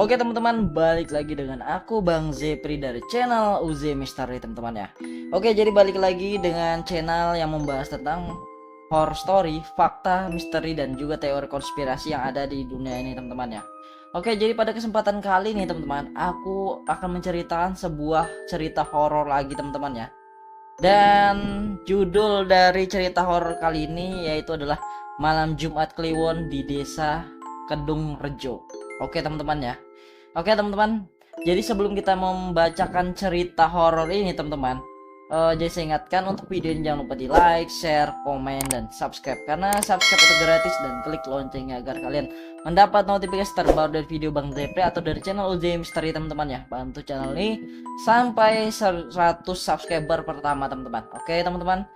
Oke teman-teman, balik lagi dengan aku Bang Zepri dari channel UZ Misteri teman-teman ya. Oke, jadi balik lagi dengan channel yang membahas tentang horror story, fakta, misteri, dan juga teori konspirasi yang ada di dunia ini teman-teman ya. Oke, jadi pada kesempatan kali ini teman-teman, aku akan menceritakan sebuah cerita horor lagi teman-teman ya. Dan judul dari cerita horor kali ini yaitu adalah Malam Jumat Kliwon di Desa Kedung Rejo. Oke teman-teman ya. Oke teman-teman. Jadi sebelum kita membacakan cerita horor ini teman-teman, jadi saya ingatkan untuk video ini jangan lupa di like, share, komen, dan subscribe. Karena subscribe itu gratis dan klik loncengnya agar kalian mendapat notifikasi terbaru dari video Bang Zepri atau dari channel UZ Misteri teman-teman ya. Bantu channel ini sampai 100 subscriber pertama teman-teman. Oke teman-teman.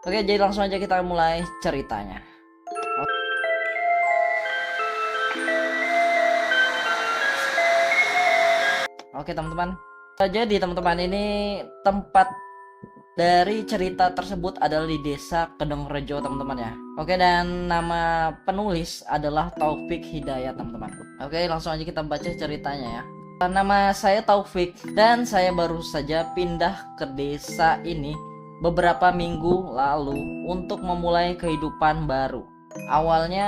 Oke, jadi langsung aja kita mulai ceritanya. Oke teman-teman. Jadi teman-teman, ini tempat dari cerita tersebut adalah di Desa Kedung Rejo teman-teman ya. Oke, dan nama penulis adalah Taufik Hidayat teman-teman. Oke, langsung aja kita baca ceritanya ya. Nama saya Taufik dan saya baru saja pindah ke desa ini beberapa minggu lalu untuk memulai kehidupan baru. Awalnya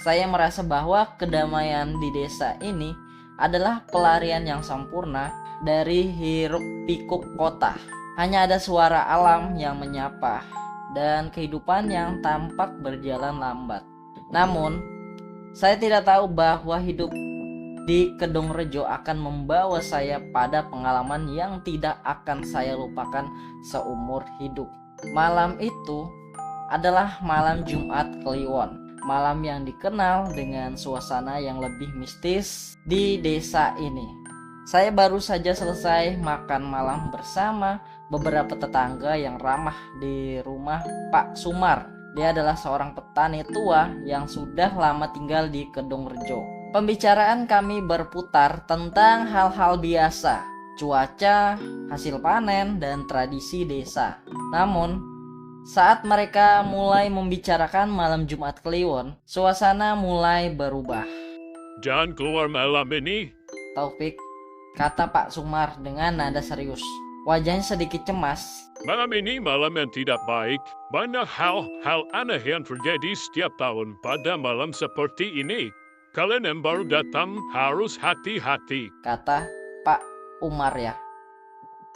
saya merasa bahwa kedamaian di desa ini adalah pelarian yang sempurna dari hiruk pikuk kota. Hanya ada suara alam yang menyapa dan kehidupan yang tampak berjalan lambat. Namun, saya tidak tahu bahwa hidup di Kedung Rejo akan membawa saya pada pengalaman yang tidak akan saya lupakan seumur hidup. Malam itu adalah malam Jumat Kliwon. Malam yang dikenal dengan suasana yang lebih mistis di desa ini. Saya baru saja selesai makan malam bersama beberapa tetangga yang ramah di rumah Pak Sumar. Dia adalah seorang petani tua yang sudah lama tinggal di Kedung Rejo. Pembicaraan kami berputar tentang hal-hal biasa, cuaca, hasil panen, dan tradisi desa. Namun, saat mereka mulai membicarakan malam Jumat Kliwon, suasana mulai berubah. Jangan keluar malam ini. Taufik, kata Pak Sumar dengan nada serius. Wajahnya sedikit cemas. Malam ini malam yang tidak baik. Banyak hal aneh yang terjadi setiap tahun pada malam seperti ini. Kalian yang baru datang harus hati-hati, kata Pak Umar ya.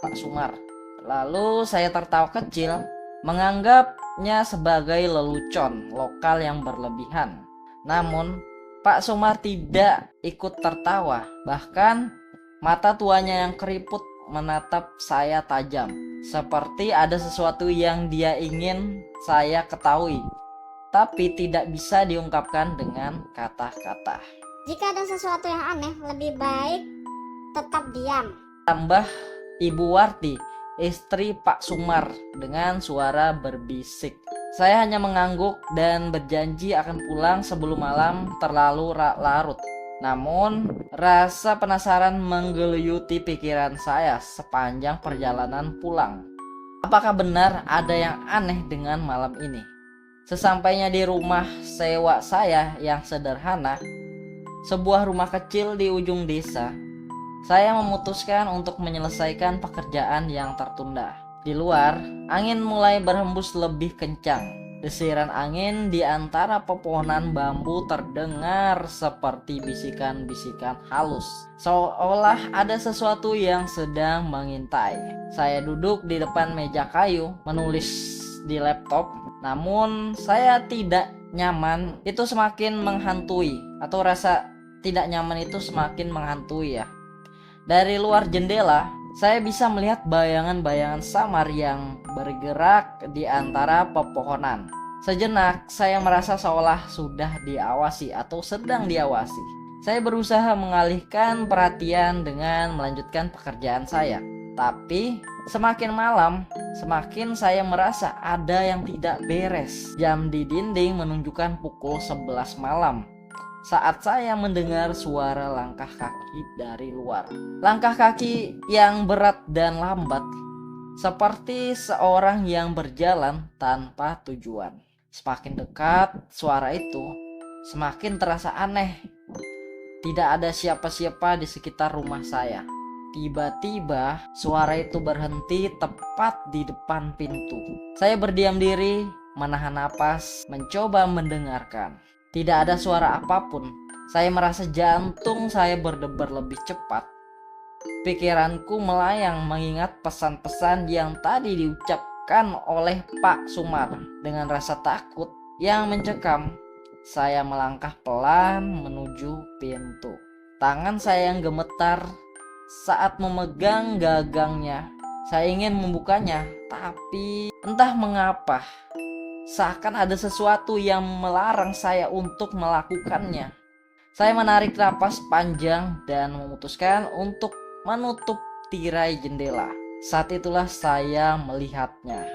Pak Sumar. Lalu saya tertawa kecil, menganggapnya sebagai lelucon lokal yang berlebihan. Namun, Pak Sumar tidak ikut tertawa. Bahkan, mata tuanya yang keriput menatap saya tajam. Seperti ada sesuatu yang dia ingin saya ketahui, tapi tidak bisa diungkapkan dengan kata-kata. Jika ada sesuatu yang aneh, lebih baik tetap diam, tambah Ibu Warti, istri Pak Sumar, dengan suara berbisik. Saya hanya mengangguk dan berjanji akan pulang sebelum malam terlalu larut. Namun, rasa penasaran menggeluti pikiran saya sepanjang perjalanan pulang. Apakah benar ada yang aneh dengan malam ini? Sesampainya di rumah sewa saya yang sederhana, sebuah rumah kecil di ujung desa, saya memutuskan untuk menyelesaikan pekerjaan yang tertunda. Di luar, angin mulai berhembus lebih kencang. Desiran angin di antara pepohonan bambu terdengar seperti bisikan-bisikan halus, seolah ada sesuatu yang sedang mengintai. Saya duduk di depan meja kayu, menulis di laptop. Namun saya tidak nyaman, itu semakin menghantui, atau rasa tidak nyaman itu semakin menghantui ya. Dari luar jendela, saya bisa melihat bayangan-bayangan samar yang bergerak di antara pepohonan. Sejenak, saya merasa seolah sudah diawasi atau sedang diawasi. Saya berusaha mengalihkan perhatian dengan melanjutkan pekerjaan saya. Tapi, semakin malam, semakin saya merasa ada yang tidak beres. Jam di dinding menunjukkan pukul 11 malam. Saat saya mendengar suara langkah kaki dari luar. Langkah kaki yang berat dan lambat, seperti seorang yang berjalan tanpa tujuan. Semakin dekat suara itu, semakin terasa aneh. Tidak ada siapa-siapa di sekitar rumah saya. Tiba-tiba suara itu berhenti tepat di depan pintu. Saya berdiam diri, menahan napas, mencoba mendengarkan. Tidak ada suara apapun. Saya merasa jantung saya berdebar lebih cepat. Pikiranku melayang mengingat pesan-pesan yang tadi diucapkan oleh Pak Sumar. Dengan rasa takut yang mencekam, saya melangkah pelan menuju pintu. Tangan saya yang gemetar saat memegang gagangnya. Saya ingin membukanya, tapi entah mengapa seakan ada sesuatu yang melarang saya untuk melakukannya. Saya menarik napas panjang dan memutuskan untuk menutup tirai jendela. Saat itulah saya melihatnya.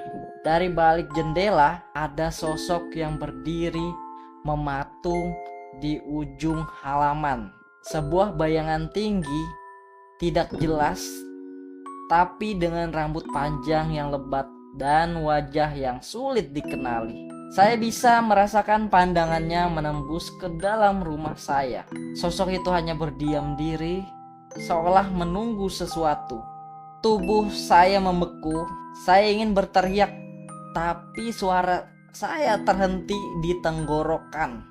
Dari balik jendela ada sosok yang berdiri mematung di ujung halaman. Sebuah bayangan tinggi, tidak jelas, tapi dengan rambut panjang yang lebat dan wajah yang sulit dikenali. Saya bisa merasakan pandangannya menembus ke dalam rumah saya. Sosok itu hanya berdiam diri, seolah menunggu sesuatu. Tubuh saya membeku, saya ingin berteriak, tapi suara saya terhenti di tenggorokan.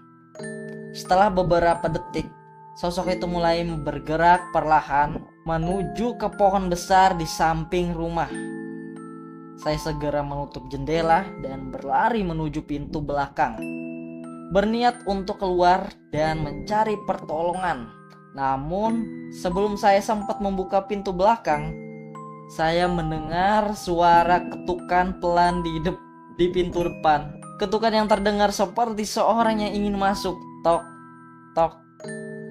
Setelah beberapa detik, sosok itu mulai bergerak perlahan menuju ke pohon besar di samping rumah. Saya segera menutup jendela dan berlari menuju pintu belakang, berniat untuk keluar dan mencari pertolongan. Namun, sebelum saya sempat membuka pintu belakang, saya mendengar suara ketukan pelan di pintu depan. Ketukan yang terdengar seperti seorang yang ingin masuk. Tok, tok,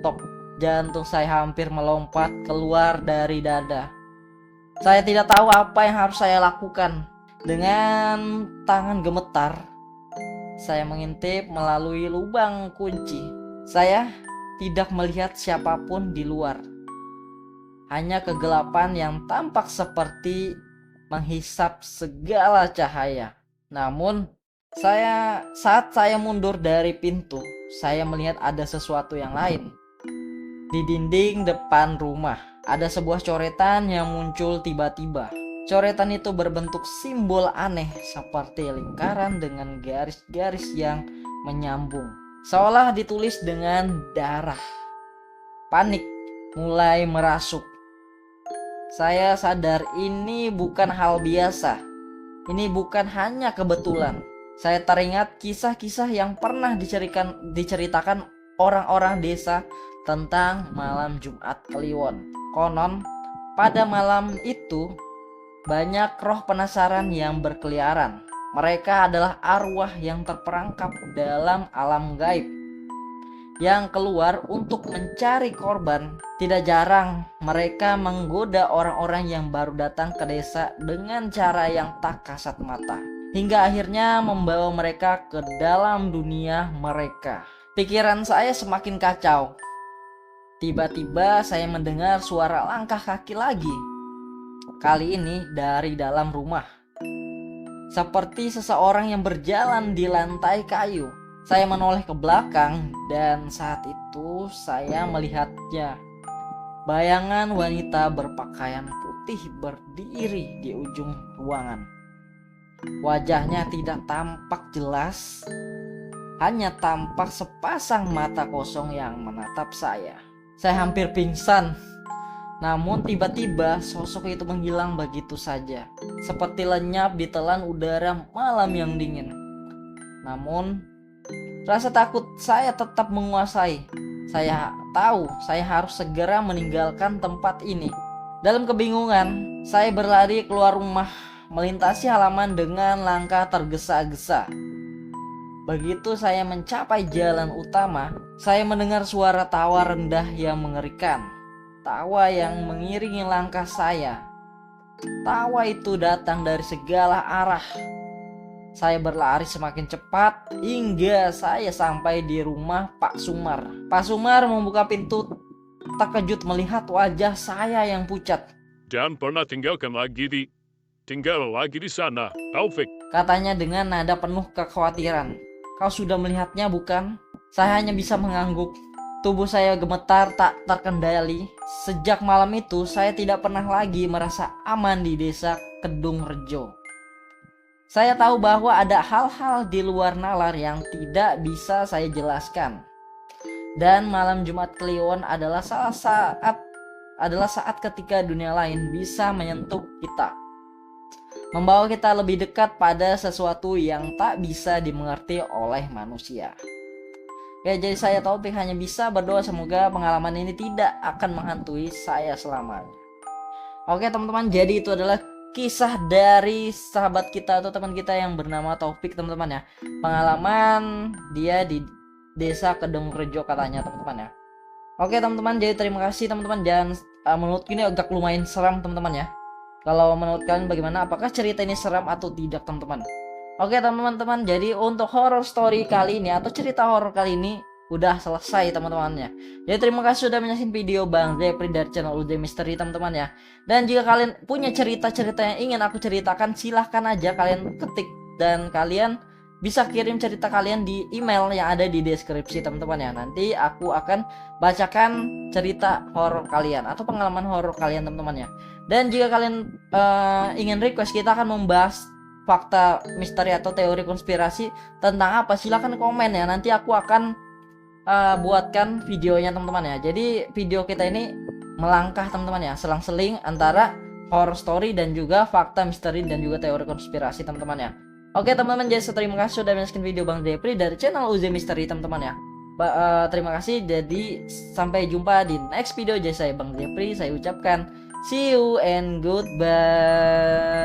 tok. Jantung saya hampir melompat keluar dari dada. Saya tidak tahu apa yang harus saya lakukan. Dengan tangan gemetar, saya mengintip melalui lubang kunci. Saya tidak melihat siapapun di luar. Hanya kegelapan yang tampak seperti menghisap segala cahaya. Namun, saat saya mundur dari pintu, saya melihat ada sesuatu yang lain. Di dinding depan rumah, ada sebuah coretan yang muncul tiba-tiba. Coretan itu berbentuk simbol aneh seperti lingkaran dengan garis-garis yang menyambung, seolah ditulis dengan darah. Panik mulai merasuk. Saya sadar ini bukan hal biasa. Ini bukan hanya kebetulan. Saya teringat kisah-kisah yang pernah diceritakan orang-orang desa tentang malam Jumat Kliwon. Konon, pada malam itu banyak roh penasaran yang berkeliaran. Mereka adalah arwah yang terperangkap dalam alam gaib, yang keluar untuk mencari korban. Tidak jarang mereka menggoda orang-orang yang baru datang ke desa dengan cara yang tak kasat mata, hingga akhirnya membawa mereka ke dalam dunia mereka. Pikiran saya semakin kacau. Tiba-tiba saya mendengar suara langkah kaki lagi. Kali ini dari dalam rumah. Seperti seseorang yang berjalan di lantai kayu. Saya menoleh ke belakang dan saat itu saya melihatnya. Bayangan wanita berpakaian putih berdiri di ujung ruangan. Wajahnya tidak tampak jelas. Hanya tampak sepasang mata kosong yang menatap saya. Saya hampir pingsan. Namun tiba-tiba sosok itu menghilang begitu saja, seperti lenyap ditelan udara malam yang dingin. Namun rasa takut saya tetap menguasai. Saya tahu saya harus segera meninggalkan tempat ini. Dalam kebingungan, saya berlari keluar rumah, melintasi halaman dengan langkah tergesa-gesa. Begitu saya mencapai jalan utama, saya mendengar suara tawa rendah yang mengerikan. Tawa yang mengiringi langkah saya. Tawa itu datang dari segala arah. Saya berlari semakin cepat hingga saya sampai di rumah Pak Sumar. Pak Sumar membuka pintu, terkejut melihat wajah saya yang pucat. Dan pernah tinggal lagi di sana, Taufik. Katanya dengan nada penuh kekhawatiran. Kau sudah melihatnya bukan? Saya hanya bisa mengangguk. Tubuh saya gemetar tak terkendali. Sejak malam itu saya tidak pernah lagi merasa aman di desa Kedung Rejo. Saya tahu bahwa ada hal-hal di luar nalar yang tidak bisa saya jelaskan. Dan malam Jumat Kliwon adalah saat ketika dunia lain bisa menyentuh kita, membawa kita lebih dekat pada sesuatu yang tak bisa dimengerti oleh manusia. Ya, jadi saya Taufik hanya bisa berdoa semoga pengalaman ini tidak akan menghantui saya selamanya. Oke teman-teman, jadi itu adalah kisah dari sahabat kita atau teman kita yang bernama Taufik teman-teman ya. Pengalaman dia di desa Kedung Rejo katanya teman-teman ya. Oke teman-teman, jadi terima kasih teman-teman. Dan menurut ini agak lumayan seram teman-teman ya. Kalau menurut kalian bagaimana? Apakah cerita ini seram atau tidak teman-teman? Oke teman-teman, jadi untuk horror story kali ini atau cerita horror kali ini udah selesai teman-temannya. Jadi terima kasih sudah menyaksikan video Bang Zepri dari channel UZ Misteri teman-teman ya. Dan jika kalian punya cerita-cerita yang ingin aku ceritakan, silahkan aja kalian ketik dan kalian bisa kirim cerita kalian di email yang ada di deskripsi teman-teman ya. Nanti aku akan bacakan cerita horor kalian atau pengalaman horor kalian teman-teman ya. Dan jika kalian ingin request kita akan membahas fakta misteri atau teori konspirasi tentang apa, silahkan komen ya. Nanti aku akan buatkan videonya teman-teman ya. Jadi video kita ini melangkah teman-teman ya, selang-seling antara horror story dan juga fakta misteri dan juga teori konspirasi teman-teman ya. Oke teman-teman, jadi terima kasih sudah menyaksikan video Bang Zepri dari channel UZ Misteri teman-teman ya. Terima kasih, jadi sampai jumpa di next video. Jadi saya Bang Zepri, saya ucapkan see you and goodbye.